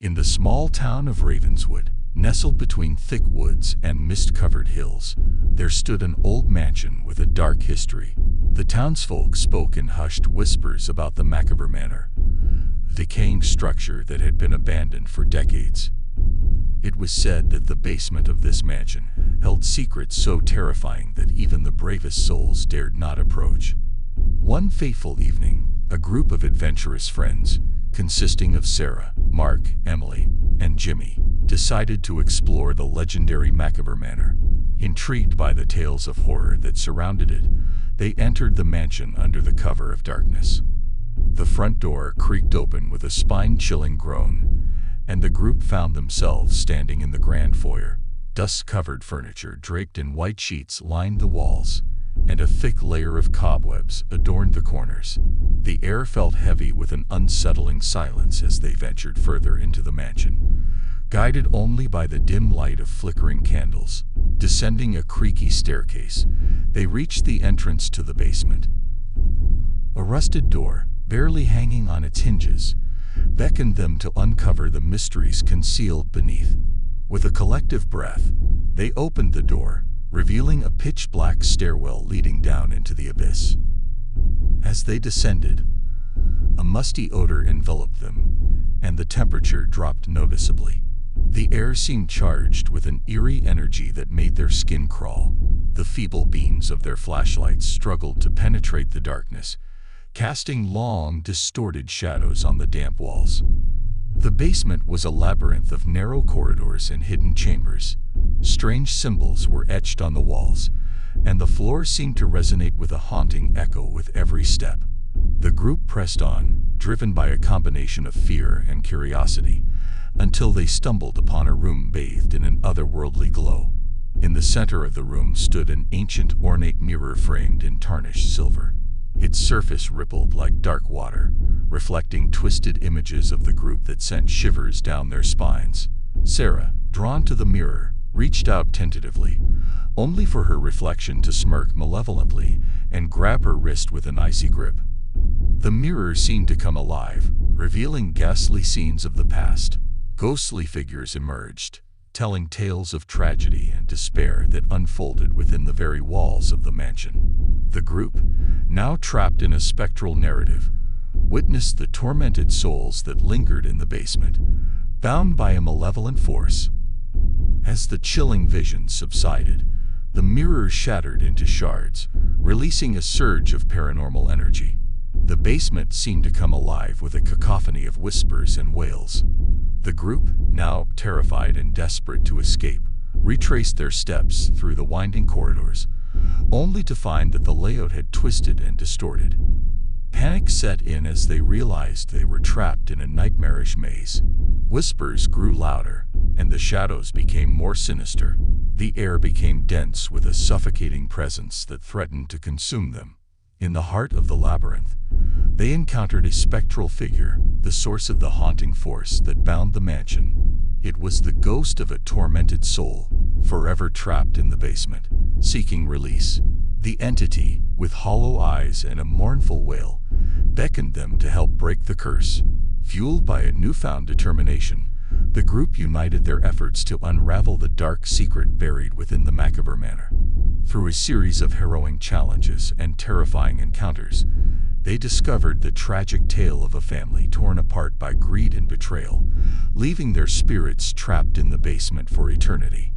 In the small town of Ravenswood, nestled between thick woods and mist-covered hills, there stood an old mansion with a dark history. The townsfolk spoke in hushed whispers about the Macabre Manor, a decaying structure that had been abandoned for decades. It was said that the basement of this mansion held secrets so terrifying that even the bravest souls dared not approach. One fateful evening, a group of adventurous friends, consisting of Sarah, Mark, Emily, and Jimmy, decided to explore the legendary Macabre Manor. Intrigued by the tales of horror that surrounded it, they entered the mansion under the cover of darkness. The front door creaked open with a spine-chilling groan, and the group found themselves standing in the grand foyer. Dust-covered furniture draped in white sheets lined the walls, and a thick layer of cobwebs adorned the corners. The air felt heavy with an unsettling silence as they ventured further into the mansion, guided only by the dim light of flickering candles. Descending a creaky staircase, they reached the entrance to the basement. A rusted door, barely hanging on its hinges, beckoned them to uncover the mysteries concealed beneath. With a collective breath, they opened the door, revealing a pitch-black stairwell leading down into the abyss. As they descended, a musty odor enveloped them, and the temperature dropped noticeably. The air seemed charged with an eerie energy that made their skin crawl. The feeble beams of their flashlights struggled to penetrate the darkness, casting long, distorted shadows on the damp walls. The basement was a labyrinth of narrow corridors and hidden chambers. Strange symbols were etched on the walls, and the floor seemed to resonate with a haunting echo with every step. The group pressed on, driven by a combination of fear and curiosity, until they stumbled upon a room bathed in an otherworldly glow. In the center of the room stood an ancient, ornate mirror framed in tarnished silver. Its surface rippled like dark water, reflecting twisted images of the group that sent shivers down their spines. Sarah, drawn to the mirror, reached out tentatively, only for her reflection to smirk malevolently and grab her wrist with an icy grip. The mirror seemed to come alive, revealing ghastly scenes of the past. Ghostly figures emerged, telling tales of tragedy and despair that unfolded within the very walls of the mansion. The group, now trapped in a spectral narrative, witnessed the tormented souls that lingered in the basement, bound by a malevolent force. As the chilling vision subsided, the mirror shattered into shards, releasing a surge of paranormal energy. The basement seemed to come alive with a cacophony of whispers and wails. The group, now terrified and desperate to escape, retraced their steps through the winding corridors, only to find that the layout had twisted and distorted. Panic set in as they realized they were trapped in a nightmarish maze. Whispers grew louder, and the shadows became more sinister. The air became dense with a suffocating presence that threatened to consume them. In the heart of the labyrinth, they encountered a spectral figure, the source of the haunting force that bound the mansion. It was the ghost of a tormented soul, forever trapped in the basement, seeking release. The entity, with hollow eyes and a mournful wail, beckoned them to help break the curse. Fueled by a newfound determination, the group united their efforts to unravel the dark secret buried within the Macabre Manor. Through a series of harrowing challenges and terrifying encounters, they discovered the tragic tale of a family torn apart by greed and betrayal, leaving their spirits trapped in the basement for eternity.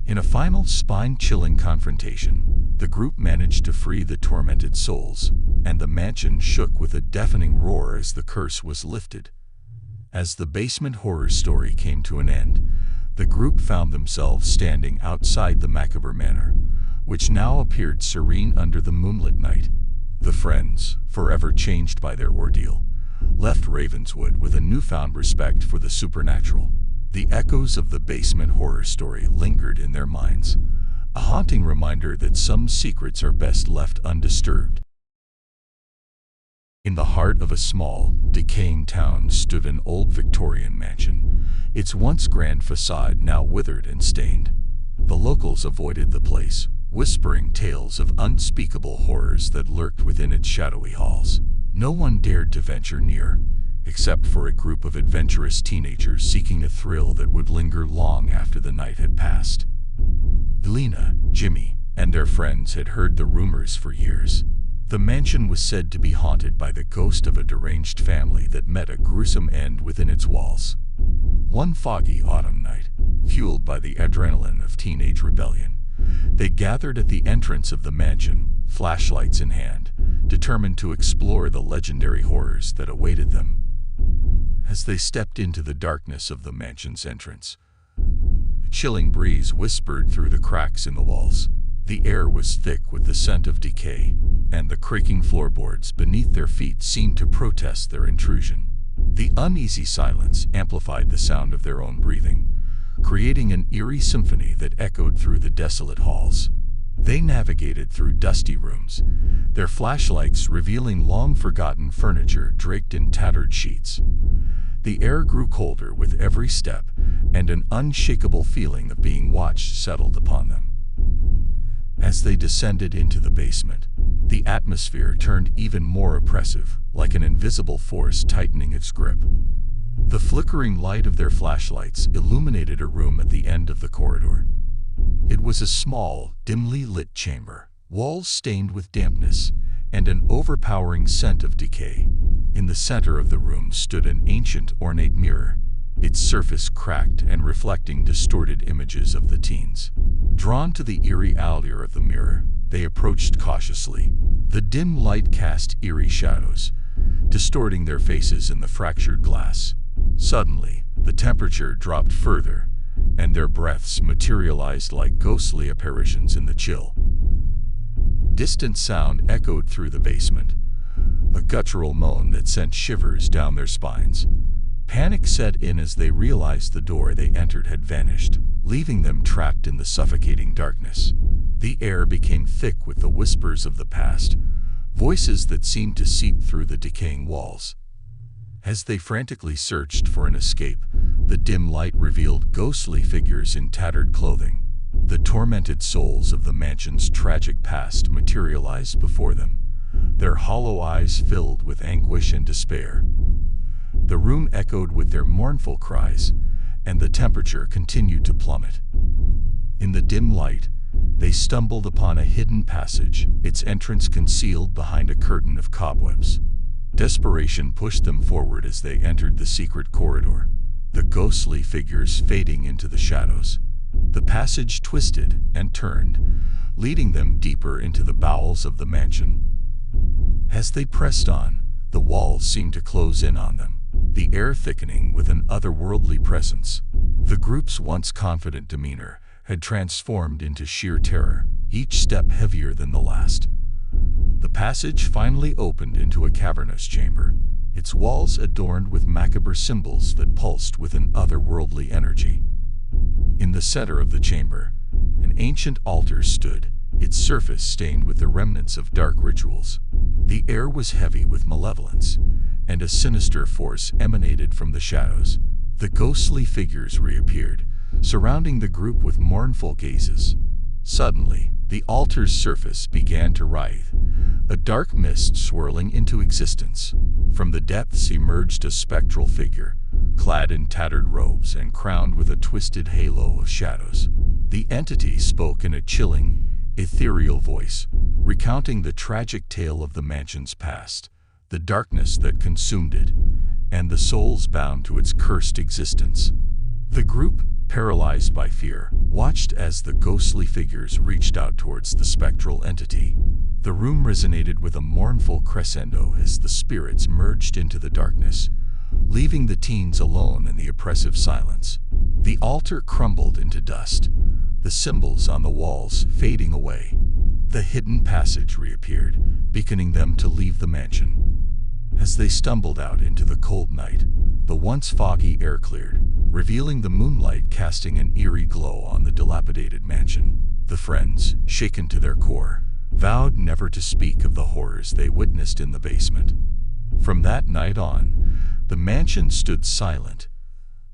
In a final spine-chilling confrontation, the group managed to free the tormented souls, and the mansion shook with a deafening roar as the curse was lifted. As the basement horror story came to an end, the group found themselves standing outside the Macabre Manor, which now appeared serene under the moonlit night. The friends, forever changed by their ordeal, left Ravenswood with a newfound respect for the supernatural. The echoes of the basement horror story lingered in their minds, a haunting reminder that some secrets are best left undisturbed. In the heart of a small, decaying town stood an old Victorian mansion, its once grand facade now withered and stained. The locals avoided the place, whispering tales of unspeakable horrors that lurked within its shadowy halls. No one dared to venture near, except for a group of adventurous teenagers seeking a thrill that would linger long after the night had passed. Elena, Jimmy, and their friends had heard the rumors for years. The mansion was said to be haunted by the ghost of a deranged family that met a gruesome end within its walls. One foggy autumn night, fueled by the adrenaline of teenage rebellion, they gathered at the entrance of the mansion, flashlights in hand, determined to explore the legendary horrors that awaited them. As they stepped into the darkness of the mansion's entrance, a chilling breeze whispered through the cracks in the walls. The air was thick with the scent of decay, and the creaking floorboards beneath their feet seemed to protest their intrusion. The uneasy silence amplified the sound of their own breathing, creating an eerie symphony that echoed through the desolate halls. They navigated through dusty rooms, their flashlights revealing long-forgotten furniture draped in tattered sheets. The air grew colder with every step, and an unshakable feeling of being watched settled upon them. As they descended into the basement, the atmosphere turned even more oppressive, like an invisible force tightening its grip. The flickering light of their flashlights illuminated a room at the end of the corridor. It was a small, dimly lit chamber, walls stained with dampness, and an overpowering scent of decay. In the center of the room stood an ancient, ornate mirror, its surface cracked and reflecting distorted images of the teens. Drawn to the eerie allure of the mirror, they approached cautiously. The dim light cast eerie shadows, distorting their faces in the fractured glass. Suddenly, the temperature dropped further, and their breaths materialized like ghostly apparitions in the chill. Distant sound echoed through the basement, a guttural moan that sent shivers down their spines. Panic set in as they realized the door they entered had vanished, leaving them trapped in the suffocating darkness. The air became thick with the whispers of the past, voices that seemed to seep through the decaying walls. As they frantically searched for an escape, the dim light revealed ghostly figures in tattered clothing. The tormented souls of the mansion's tragic past materialized before them, their hollow eyes filled with anguish and despair. The room echoed with their mournful cries, and the temperature continued to plummet. In the dim light, they stumbled upon a hidden passage, its entrance concealed behind a curtain of cobwebs. Desperation pushed them forward as they entered the secret corridor, the ghostly figures fading into the shadows. The passage twisted and turned, leading them deeper into the bowels of the mansion. As they pressed on, the walls seemed to close in on them, the air thickening with an otherworldly presence. The group's once confident demeanor had transformed into sheer terror, each step heavier than the last. The passage finally opened into a cavernous chamber, its walls adorned with macabre symbols that pulsed with an otherworldly energy. In the center of the chamber, an ancient altar stood, its surface stained with the remnants of dark rituals. The air was heavy with malevolence, and a sinister force emanated from the shadows. The ghostly figures reappeared, surrounding the group with mournful gazes. Suddenly, the altar's surface began to writhe, a dark mist swirling into existence. From the depths emerged a spectral figure, clad in tattered robes and crowned with a twisted halo of shadows. The entity spoke in a chilling, ethereal voice, recounting the tragic tale of the mansion's past, the darkness that consumed it, and the souls bound to its cursed existence. The group, paralyzed by fear, watched as the ghostly figures reached out towards the spectral entity. The room resonated with a mournful crescendo as the spirits merged into the darkness, leaving the teens alone in the oppressive silence. The altar crumbled into dust, the symbols on the walls fading away. The hidden passage reappeared, beckoning them to leave the mansion. As they stumbled out into the cold night, the once foggy air cleared, revealing the moonlight casting an eerie glow on the dilapidated mansion. The friends, shaken to their core, vowed never to speak of the horrors they witnessed in the basement. From that night on, the mansion stood silent,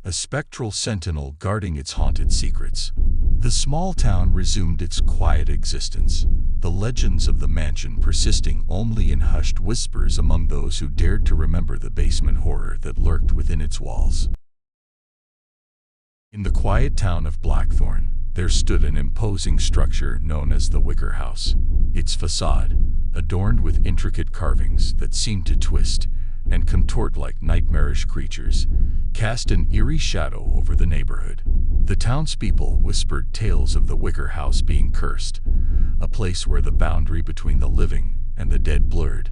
a spectral sentinel guarding its haunted secrets. The small town resumed its quiet existence, the legends of the mansion persisting only in hushed whispers among those who dared to remember the basement horror that lurked within its walls. In the quiet town of Blackthorn, there stood an imposing structure known as the Wicker House. Its facade, adorned with intricate carvings that seemed to twist and contort like nightmarish creatures, cast an eerie shadow over the neighborhood. The townspeople whispered tales of the Wicker House being cursed, a place where the boundary between the living and the dead blurred.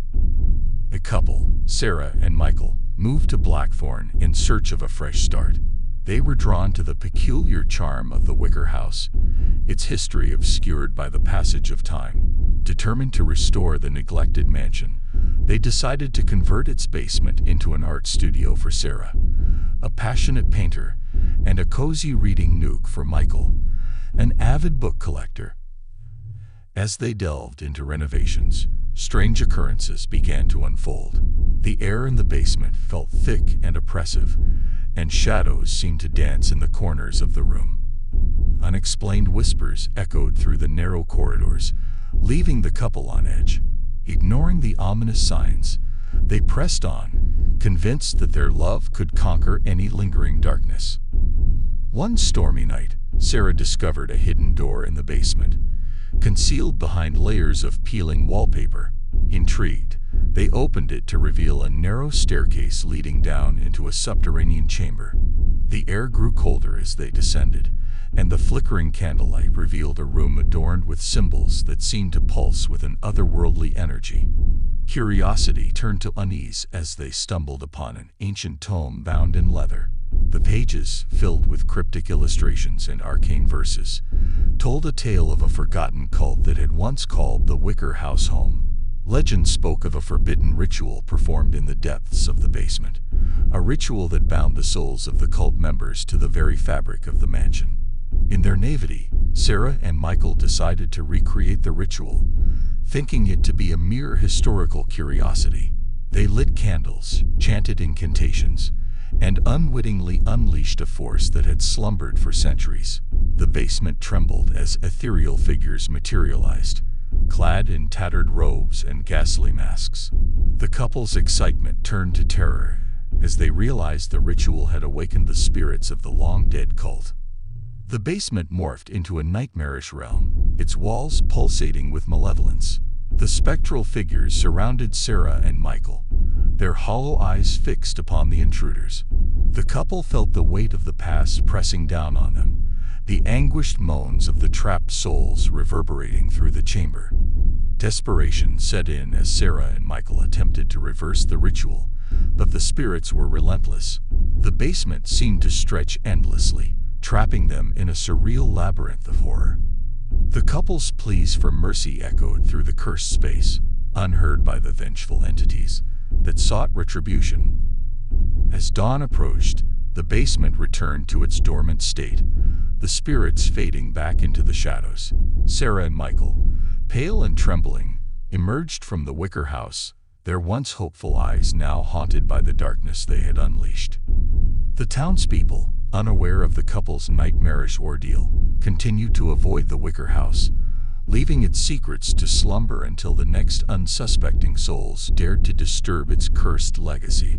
The couple, Sarah and Michael, moved to Blackthorn in search of a fresh start. They were drawn to the peculiar charm of the Wicker House, its history obscured by the passage of time. Determined to restore the neglected mansion, they decided to convert its basement into an art studio for Sarah, a passionate painter, and a cozy reading nook for Michael, an avid book collector. As they delved into renovations, strange occurrences began to unfold. The air in the basement felt thick and oppressive, and shadows seemed to dance in the corners of the room. Unexplained whispers echoed through the narrow corridors, leaving the couple on edge. Ignoring the ominous signs, they pressed on, convinced that their love could conquer any lingering darkness. One stormy night, Sarah discovered a hidden door in the basement, concealed behind layers of peeling wallpaper. Intrigued, they opened it to reveal a narrow staircase leading down into a subterranean chamber. The air grew colder as they descended, and the flickering candlelight revealed a room adorned with symbols that seemed to pulse with an otherworldly energy. Curiosity turned to unease as they stumbled upon an ancient tome bound in leather. The pages, filled with cryptic illustrations and arcane verses, told a tale of a forgotten cult that had once called the Wicker House home. Legend spoke of a forbidden ritual performed in the depths of the basement, a ritual that bound the souls of the cult members to the very fabric of the mansion. In their naivety, Sarah and Michael decided to recreate the ritual, thinking it to be a mere historical curiosity. They lit candles, chanted incantations, and unwittingly unleashed a force that had slumbered for centuries. The basement trembled as ethereal figures materialized, clad in tattered robes and ghastly masks. The couple's excitement turned to terror as they realized the ritual had awakened the spirits of the long-dead cult. The basement morphed into a nightmarish realm, its walls pulsating with malevolence. The spectral figures surrounded Sarah and Michael, their hollow eyes fixed upon the intruders. The couple felt the weight of the past pressing down on them, the anguished moans of the trapped souls reverberating through the chamber. Desperation set in as Sarah and Michael attempted to reverse the ritual, but the spirits were relentless. The basement seemed to stretch endlessly, trapping them in a surreal labyrinth of horror. The couple's pleas for mercy echoed through the cursed space, unheard by the vengeful entities that sought retribution. As dawn approached, the basement returned to its dormant state, the spirits fading back into the shadows. Sarah and Michael, pale and trembling, emerged from the Wicker House, their once hopeful eyes now haunted by the darkness they had unleashed. The townspeople, unaware of the couple's nightmarish ordeal, continued to avoid the Wicker House, leaving its secrets to slumber until the next unsuspecting souls dared to disturb its cursed legacy.